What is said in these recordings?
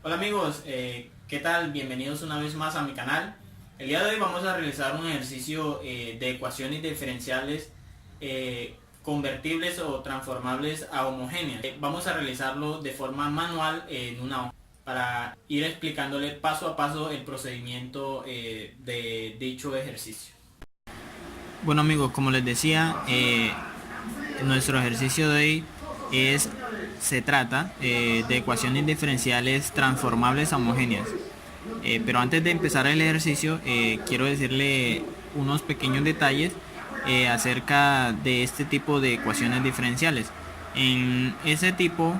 Hola amigos, ¿qué tal? Bienvenidos una vez más a mi canal. El día de hoy vamos a realizar un ejercicio de ecuaciones diferenciales convertibles o transformables a homogéneas. Vamos a realizarlo de forma manual en una hoja para ir explicándole paso a paso el procedimiento de dicho ejercicio. Bueno amigos, como les decía, nuestro ejercicio de hoy se trata de ecuaciones diferenciales transformables a homogéneas. Pero antes de empezar el ejercicio, quiero decirle unos pequeños detalles acerca de este tipo de ecuaciones diferenciales. En ese tipo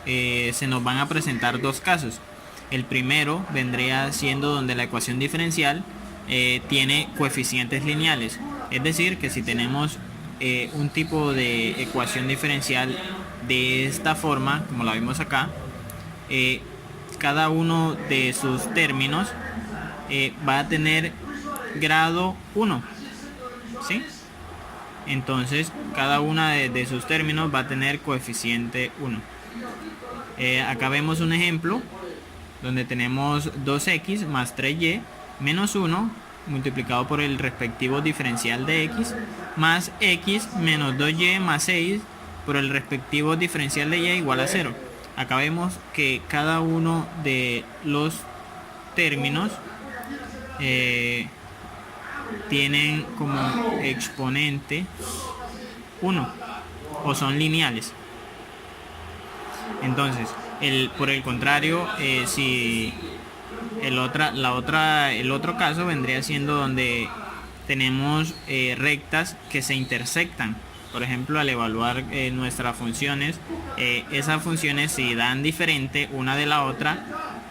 se nos van a presentar dos casos. El primero vendría siendo donde la ecuación diferencial tiene coeficientes lineales. Es decir, que si tenemos un tipo de ecuación diferencial de esta forma, como la vimos acá, cada uno de sus términos va a tener grado 1, ¿sí? Entonces, cada una de sus términos va a tener coeficiente 1. Acá vemos un ejemplo donde tenemos 2x más 3y menos 1 multiplicado por el respectivo diferencial de x más x menos 2y más 6 por el respectivo diferencial de y igual a 0. Acá vemos que cada uno de los términos tienen como exponente 1 o son lineales. Entonces, por el contrario, si el otro caso vendría siendo donde tenemos rectas que se intersectan. Por ejemplo, al evaluar nuestras funciones, esas funciones si dan diferente una de la otra,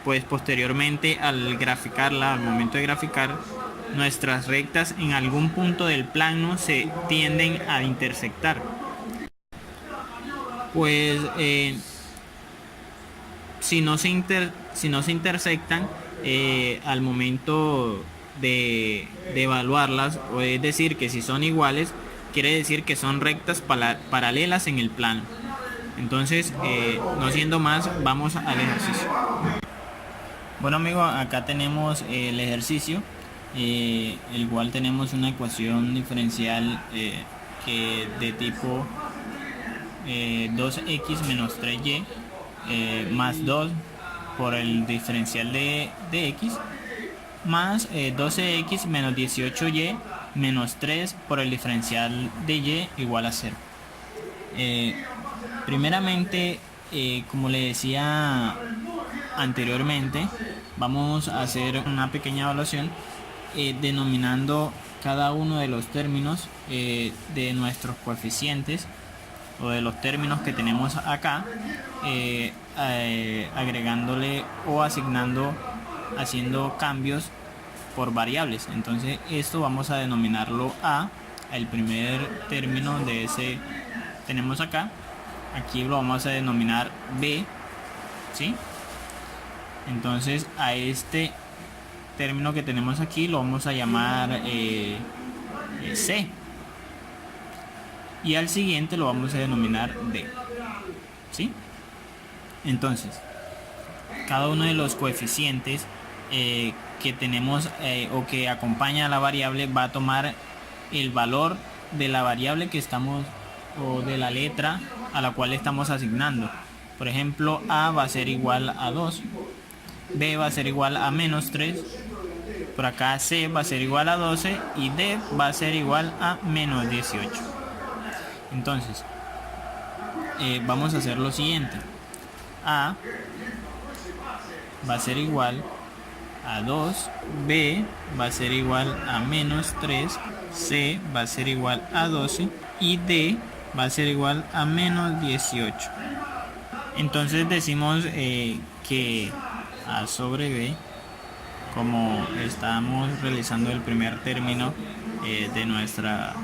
pues posteriormente al graficarla, al momento de graficar, nuestras rectas en algún punto del plano se tienden a intersectar. Pues si no se intersectan al momento de evaluarlas, o es decir, que si son iguales, quiere decir que son rectas paralelas en el plano. Entonces, no siendo más, vamos al ejercicio. Bueno amigos, acá tenemos el ejercicio, el cual tenemos una ecuación diferencial que de tipo 2x menos 3y más 2 por el diferencial de x más 12x menos 18y menos 3 por el diferencial de y igual a 0. Primeramente, como le decía anteriormente, vamos a hacer una pequeña evaluación denominando cada uno de los términos de nuestros coeficientes o de los términos que tenemos acá, agregándole o haciendo cambios por variables. Entonces esto vamos a denominarlo A, el primer término de ese tenemos acá. Aquí lo vamos a denominar B, ¿sí? Entonces a este término que tenemos aquí lo vamos a llamar C, y al siguiente lo vamos a denominar D, ¿sí? Entonces, cada uno de los coeficientes que tenemos o que acompaña a la variable va a tomar el valor de la variable que estamos, o de la letra a la cual estamos asignando. Por ejemplo, A va a ser igual a 2, B va a ser igual a menos 3, por acá C va a ser igual a 12 y D va a ser igual a menos 18. Entonces, vamos a hacer lo siguiente. A va a ser igual a 2, B va a ser igual a menos 3, C va a ser igual a 12 y D va a ser igual a menos 18. Entonces decimos que A sobre B, como estamos realizando el primer término de nuestra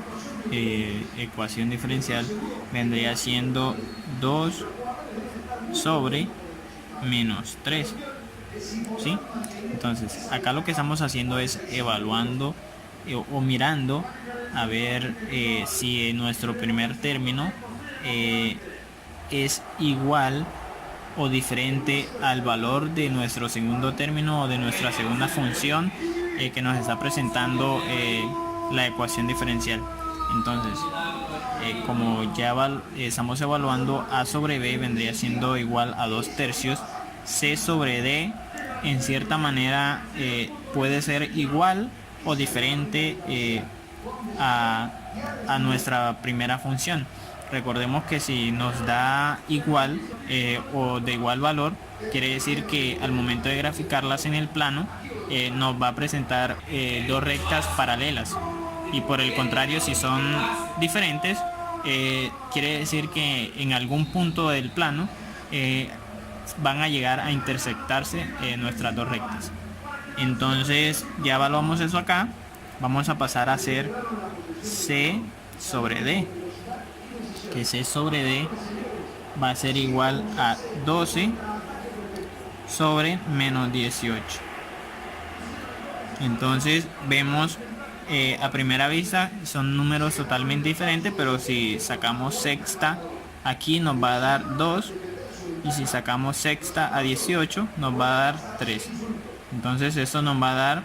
ecuación diferencial, vendría siendo 2 sobre menos 3, ¿sí? Entonces acá lo que estamos haciendo es evaluando o mirando a ver si nuestro primer término es igual o diferente al valor de nuestro segundo término o de nuestra segunda función que nos está presentando la ecuación diferencial. Entonces, como ya estamos evaluando, a sobre b vendría siendo igual a 2/3. C sobre d en cierta manera puede ser igual o diferente a nuestra primera función. Recordemos que si nos da igual o de igual valor, quiere decir que al momento de graficarlas en el plano nos va a presentar dos rectas paralelas, y por el contrario, si son diferentes, quiere decir que en algún punto del plano van a llegar a intersectarse nuestras dos rectas. Entonces ya evaluamos eso acá. Vamos a pasar a hacer C sobre D, que C sobre D va a ser igual a 12 sobre menos 18. Entonces vemos a primera vista son números totalmente diferentes, pero si sacamos sexta aquí nos va a dar 2, y si sacamos sexta a 18 nos va a dar 3. Entonces esto nos va a dar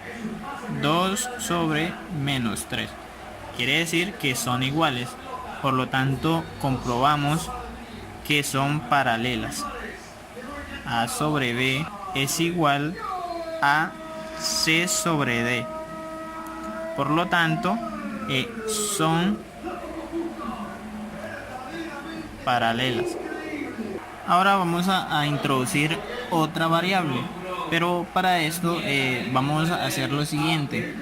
2 sobre menos 3. Quiere decir que son iguales. Por lo tanto, comprobamos que son paralelas. A sobre B es igual a C sobre D. Por lo tanto, son paralelas. Ahora vamos a introducir otra variable, pero para esto vamos a hacer lo siguiente.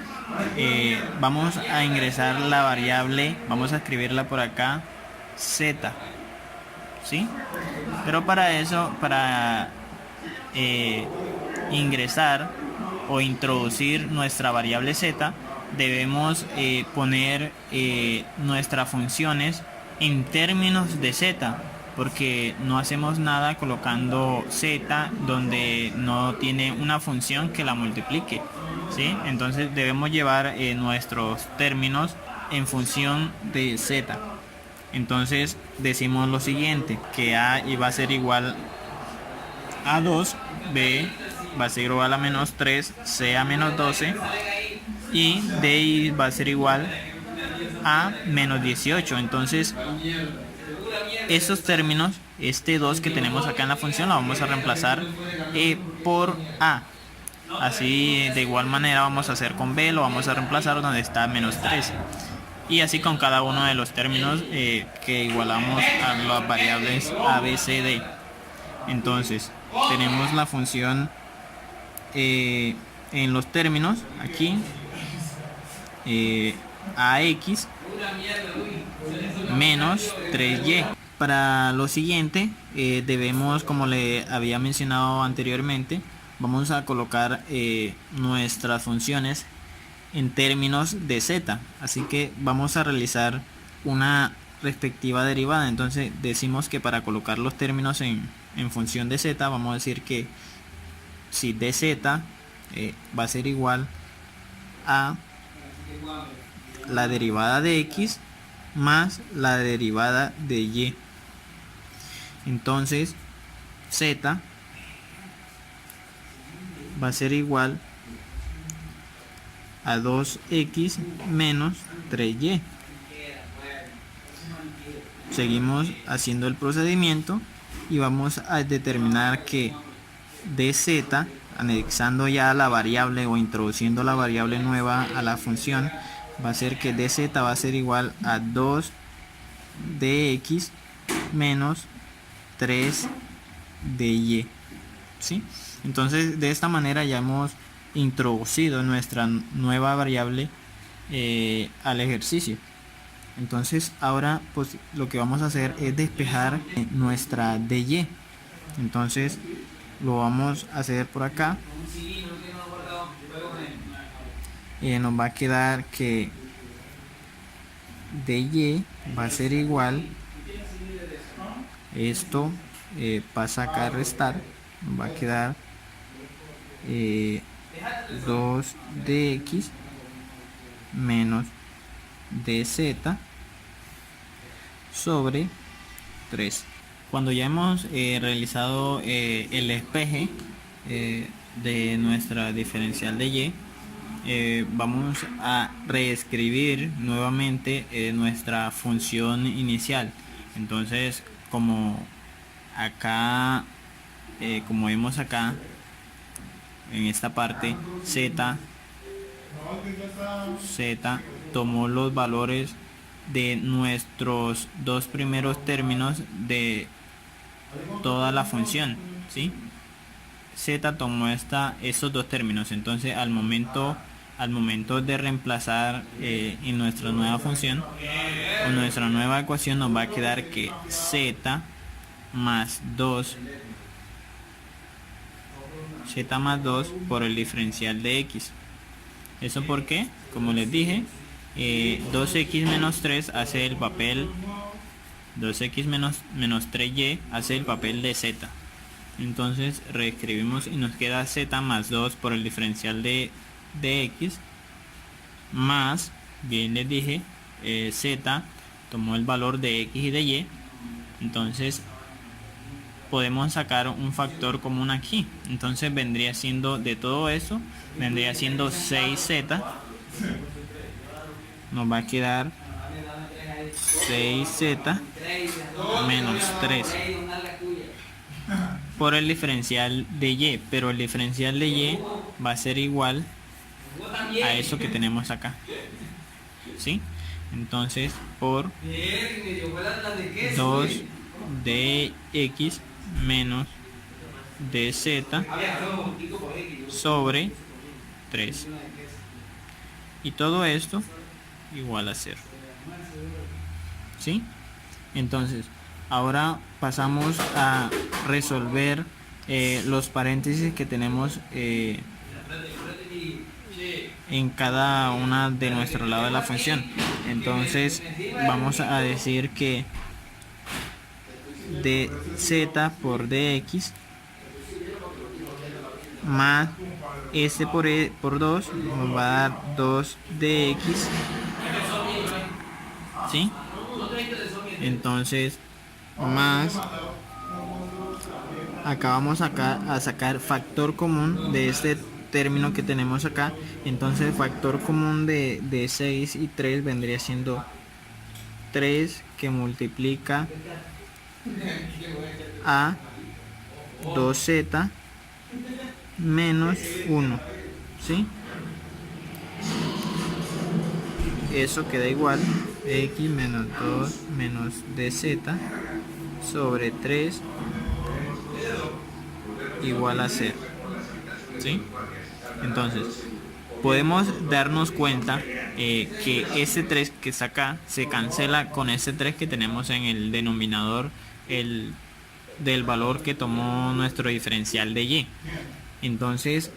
Vamos a ingresar la variable, vamos a escribirla por acá, z, ¿sí? Pero para eso, para ingresar o introducir nuestra variable z, debemos poner nuestras funciones en términos de z, porque no hacemos nada colocando z donde no tiene una función que la multiplique, ¿sí? Entonces debemos llevar nuestros términos en función de z. Entonces decimos lo siguiente, que a va a ser igual a 2, b va a ser igual a menos 3, c a menos 12, y d va a ser igual a menos 18. Entonces estos términos, este 2 que tenemos acá en la función, lo vamos a reemplazar por a. Así de igual manera vamos a hacer con b, lo vamos a reemplazar donde está menos 3. Y así con cada uno de los términos que igualamos a las variables a, b, c, d. Entonces tenemos la función en los términos aquí, ax menos 3y. Para lo siguiente debemos, como le había mencionado anteriormente, vamos a colocar nuestras funciones en términos de z, así que vamos a realizar una respectiva derivada. Entonces decimos que para colocar los términos en función de z, vamos a decir que si dz va a ser igual a la derivada de x más la derivada de y. Entonces z va a ser igual a 2x menos 3y. Seguimos haciendo el procedimiento y vamos a determinar que dz, anexando ya la variable o introduciendo la variable nueva a la función, va a ser que dz va a ser igual a 2 dx menos 3 dy, ¿sí? Entonces de esta manera ya hemos introducido nuestra nueva variable al ejercicio. Entonces ahora pues lo que vamos a hacer es despejar nuestra dy. Entonces lo vamos a hacer por acá. Nos va a quedar que dy va a ser igual, esto pasa acá a restar, nos va a quedar 2 dx menos dz sobre 3. Cuando ya hemos realizado el despeje de nuestra diferencial de y, vamos a reescribir nuevamente nuestra función inicial. Entonces, como acá, como vemos acá en esta parte, z tomó los valores de nuestros dos primeros términos de toda la función, ¿sí? Z tomó esos dos términos. Entonces al momento de reemplazar en nuestra nueva función o nuestra nueva ecuación, nos va a quedar que z más 2 por el diferencial de x. ¿Eso por qué? Como les dije, 2x menos 3 hace el papel 2x menos 3y hace el papel de z. Entonces reescribimos y nos queda z más 2 por el diferencial de x, más, bien les dije, z tomó el valor de x y de y. Entonces podemos sacar un factor común aquí. Entonces vendría siendo, de todo eso, vendría siendo 6z. Nos va a quedar 6z menos 3 por el diferencial de y, pero el diferencial de y va a ser igual a eso que tenemos acá, ¿sí? Entonces por 2 de x menos dz sobre 3, y todo esto igual a 0, ¿sí? Entonces ahora pasamos a resolver los paréntesis que tenemos en cada una de nuestro lado de la función. Entonces vamos a decir que dz por dx más este por 2 nos va a dar 2 dx, ¿sí? Entonces más, acá vamos a sacar factor común de este término que tenemos acá. Entonces factor común de 6 y 3 vendría siendo 3 que multiplica a 2z menos 1, ¿sí? Eso queda igual x menos 2 menos dz sobre 3 igual a 0, ¿sí? Entonces podemos darnos cuenta que ese 3 que está acá se cancela con ese 3 que tenemos en el denominador del valor que tomó nuestro diferencial de y. Entonces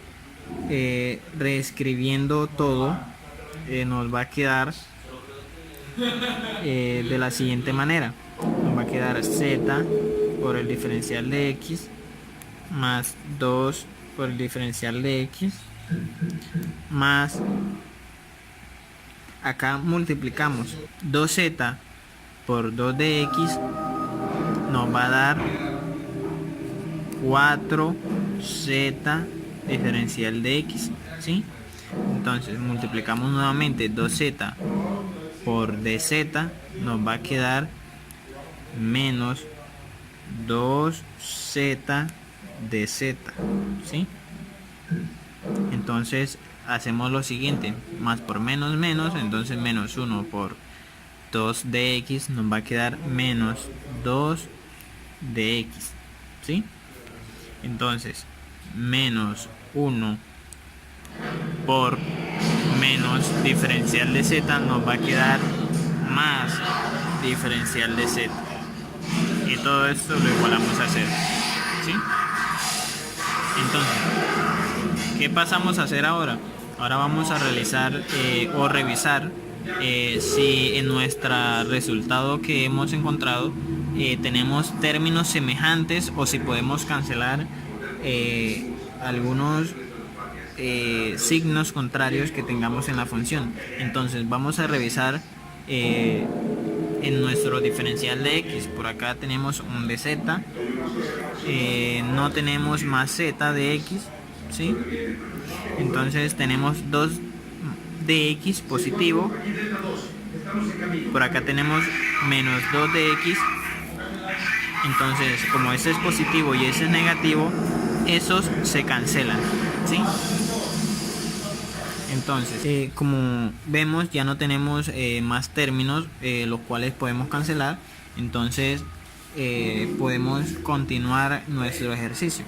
reescribiendo todo, nos va a quedar de la siguiente manera. Nos va a quedar z por el diferencial de x más 2 por el diferencial de x, más, acá multiplicamos 2z por 2 de x, nos va a dar 4z diferencial de x, ¿sí? Entonces multiplicamos nuevamente 2z por dz, nos va a quedar menos 2z dz, ¿sí? Entonces hacemos lo siguiente, más por menos menos, entonces menos 1 por 2 dx nos va a quedar menos 2 dx, ¿sí? Entonces menos 1 por menos diferencial de z nos va a quedar más diferencial de z, y todo esto lo igualamos a 0, ¿sí? Entonces, ¿qué pasamos a hacer ahora? Ahora vamos a realizar o revisar si en nuestro resultado que hemos encontrado tenemos términos semejantes, o si podemos cancelar algunos signos contrarios que tengamos en la función. Entonces vamos a revisar en nuestro diferencial de x. Por acá tenemos un dz, no tenemos más z de x, ¿sí? Entonces tenemos 2 de x positivo, por acá tenemos menos 2 de x. Entonces, como ese es positivo y ese es negativo, esos se cancelan, ¿sí? Entonces, como vemos, ya no tenemos más términos los cuales podemos cancelar. Entonces, podemos continuar nuestro ejercicio.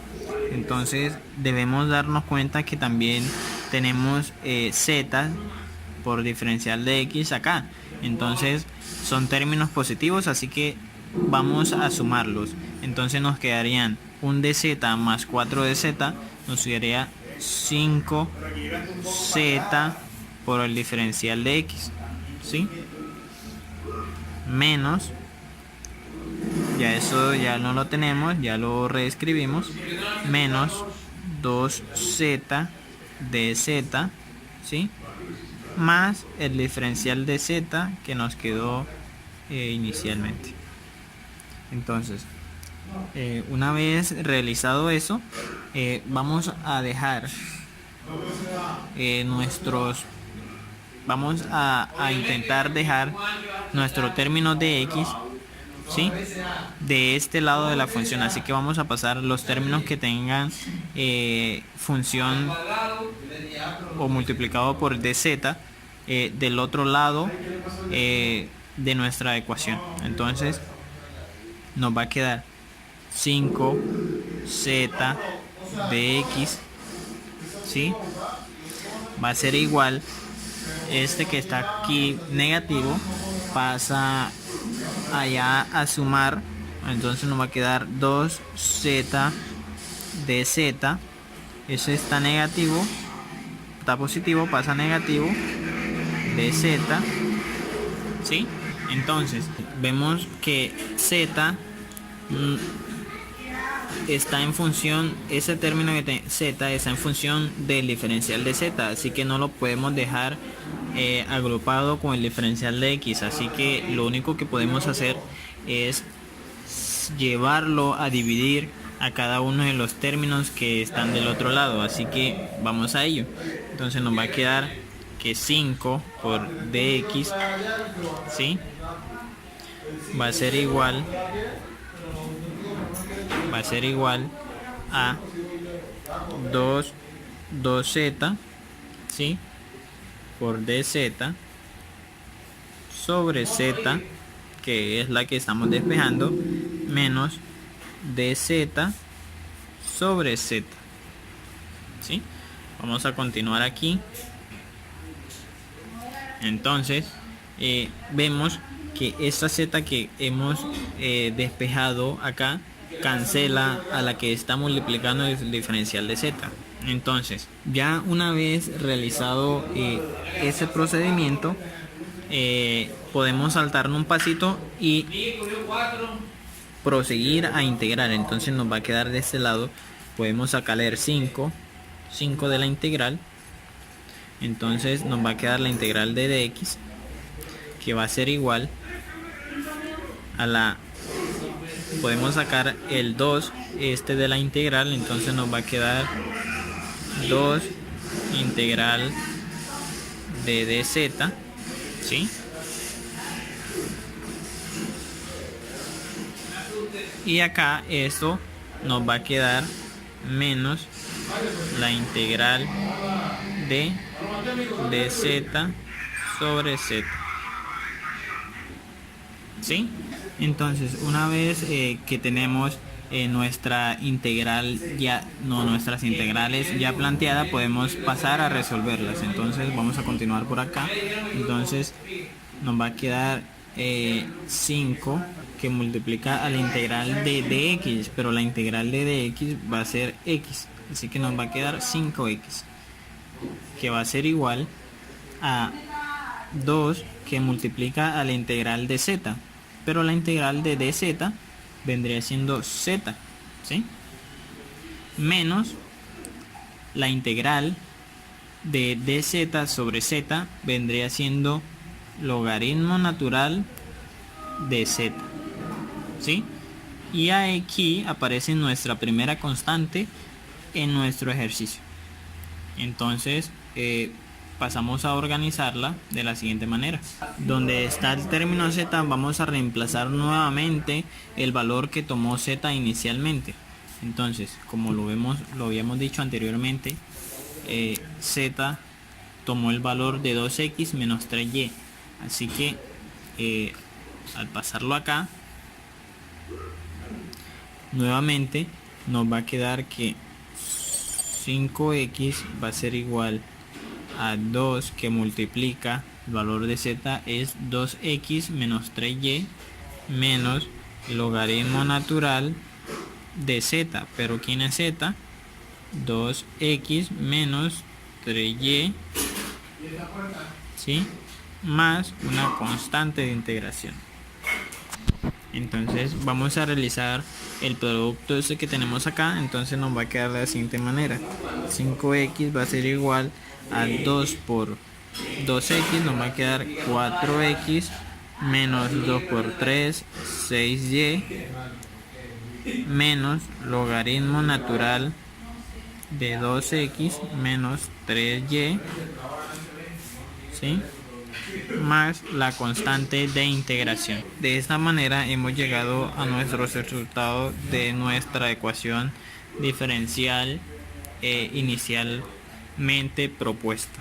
Entonces, debemos darnos cuenta que también tenemos z por diferencial de x acá. Entonces, son términos positivos, así que vamos a sumarlos. Entonces nos quedarían un dz más 4 dz, nos quedaría 5z por el diferencial de x, ¿sí? Menos, ya eso ya no lo tenemos, ya lo reescribimos, menos 2z de z, ¿sí? Más el diferencial de z que nos quedó inicialmente. Entonces, una vez realizado eso, vamos a dejar vamos a intentar dejar nuestro término de x, ¿sí?, de este lado de la función. Así que vamos a pasar los términos que tengan función o multiplicado por dz del otro lado de nuestra ecuación. Entonces nos va a quedar 5z de x, ¿sí? Va a ser igual, este que está aquí negativo pasa allá a sumar, entonces nos va a quedar 2z de z, eso está negativo, está positivo, pasa a negativo, de z, ¿sí? Entonces vemos que z está en función, ese término que z está en función del diferencial de z, así que no lo podemos dejar agrupado con el diferencial de x. Así que lo único que podemos hacer es llevarlo a dividir a cada uno de los términos que están del otro lado. Así que vamos a ello. Entonces nos va a quedar que 5 por dx, ¿sí?, va a ser igual a 2z, ¿sí?, por dz sobre z, que es la que estamos despejando, menos dz sobre z, ¿sí? Vamos a continuar aquí. Entonces vemos que esta z que hemos despejado acá cancela a la que está multiplicando el diferencial de z. Entonces, ya una vez realizado ese procedimiento, podemos saltarnos un pasito y proseguir a integrar. Entonces nos va a quedar de este lado, podemos sacarle el 5 de la integral. Entonces nos va a quedar la integral de dx, que va a ser igual a la, podemos sacar el 2 de la integral, entonces nos va a quedar 2 integral de dz, ¿sí? Y acá esto nos va a quedar menos la integral de dz sobre z, ¿sí? Entonces, una vez que tenemos nuestra integral nuestras integrales ya planteadas, podemos pasar a resolverlas. Entonces vamos a continuar por acá. Entonces nos va a quedar 5 que multiplica a la integral de dx, pero la integral de dx va a ser x, así que nos va a quedar 5x, que va a ser igual a 2 que multiplica a la integral de z, pero la integral de dz vendría siendo z, ¿sí?, menos la integral de dz sobre z vendría siendo logaritmo natural de z, ¿sí? Y aquí aparece nuestra primera constante en nuestro ejercicio. Entonces pasamos a organizarla de la siguiente manera. Donde está el término z, vamos a reemplazar nuevamente el valor que tomó z inicialmente. Entonces, como lo habíamos dicho anteriormente, z tomó el valor de 2x menos 3y. Así que al pasarlo acá, nuevamente nos va a quedar que 5x va a ser igual a 2, que multiplica el valor de z es 2x menos 3y menos el logaritmo natural de z. Pero ¿quién es z? 2x menos 3y, ¿sí? Más una constante de integración. Entonces vamos a realizar el producto ese que tenemos acá. Entonces nos va a quedar de la siguiente manera: 5x va a ser igual a 2 por 2x, nos va a quedar 4x menos 2 por 3, 6y, menos logaritmo natural de 2x menos 3y, ¿sí? Más la constante de integración. De esta manera hemos llegado a nuestro resultado de nuestra ecuación diferencial inicialmente propuesta.